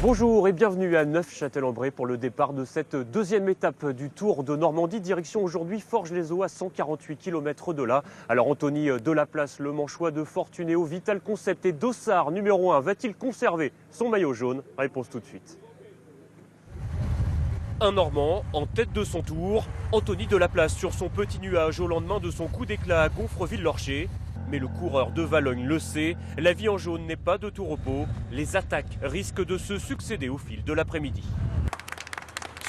Bonjour et bienvenue à Neufchâtel-en-Bray pour le départ de cette deuxième étape du Tour de Normandie. Direction aujourd'hui Forges-les-Eaux à 148 km de là. Alors Anthony Delaplace, le manchois de Fortunéo, Vital Concept et Dossard numéro 1, va-t-il conserver son maillot jaune? Réponse tout de suite. Un Normand en tête de son tour, Anthony Delaplace sur son petit nuage au lendemain de son coup d'éclat à Gonfreville-Lorcher. Mais le coureur de Valogne le sait, la vie en jaune n'est pas de tout repos. Les attaques risquent de se succéder au fil de l'après-midi.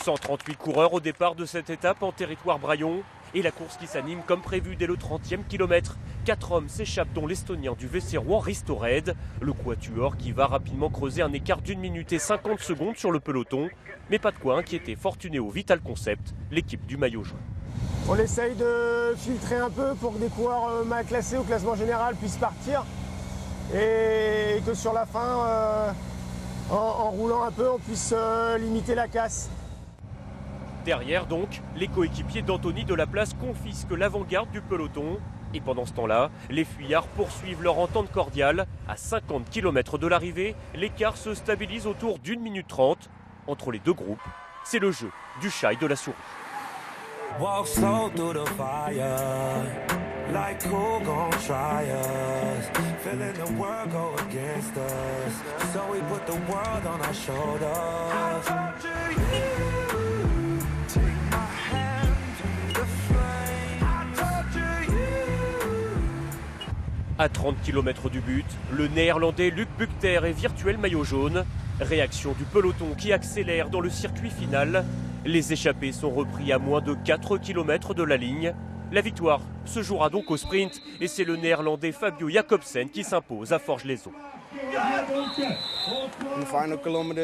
138 coureurs au départ de cette étape en territoire braillon. Et la course qui s'anime comme prévu dès le 30e kilomètre. 4 hommes s'échappent dont l'Estonien du Vesserois Risto Red. Le quatuor qui va rapidement creuser un écart d'1 minute et 50 secondes sur le peloton. Mais pas de quoi inquiéter Fortunéo Vital Concept, l'équipe du maillot jaune. On essaye de filtrer un peu pour que des coureurs mal classés au classement général puissent partir et que sur la fin, en roulant un peu, on puisse limiter la casse. Derrière donc, les coéquipiers d'Anthony Delaplace confisquent l'avant-garde du peloton. Et pendant ce temps-là, les fuyards poursuivent leur entente cordiale. À 50 km de l'arrivée, l'écart se stabilise autour d'1 minute 30. Entre les deux groupes, c'est le jeu du chat et de la souris. Walk slow through the fire, like who gon' try us? Feeling the world go against us, so we put the world on our shoulders. Take my hand to the flame. À 30 km du but, le néerlandais Luc Buchter est virtuel maillot jaune. Réaction du peloton qui accélère dans le circuit final. Les échappés sont repris à moins de 4 km de la ligne. La victoire se jouera donc au sprint et c'est le néerlandais Fabio Jacobsen qui s'impose à Forges-les-Eaux.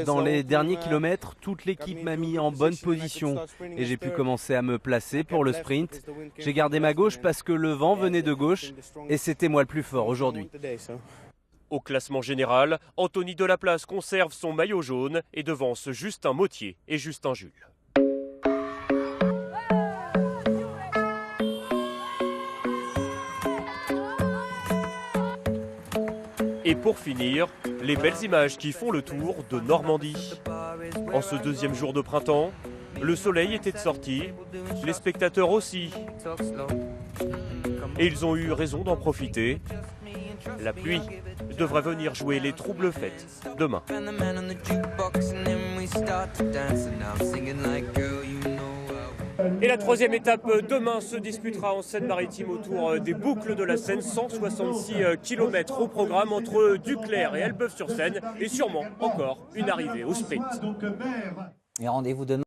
Dans les derniers kilomètres, toute l'équipe m'a mis en bonne position et j'ai pu commencer à me placer pour le sprint. J'ai gardé ma gauche parce que le vent venait de gauche et c'était moi le plus fort aujourd'hui. Au classement général, Anthony Delaplace conserve son maillot jaune et devance Justin Mottier et Justin Jules. Et pour finir, les belles images qui font le tour de Normandie. En ce deuxième jour de printemps, le soleil était de sortie, les spectateurs aussi. Et ils ont eu raison d'en profiter. La pluie devrait venir jouer les troubles fêtes demain. Et la troisième étape demain se disputera en Seine-Maritime autour des boucles de la Seine. 166 km au programme entre Duclair et Elbeuf-sur-Seine et sûrement encore une arrivée au sprint. Et rendez-vous demain.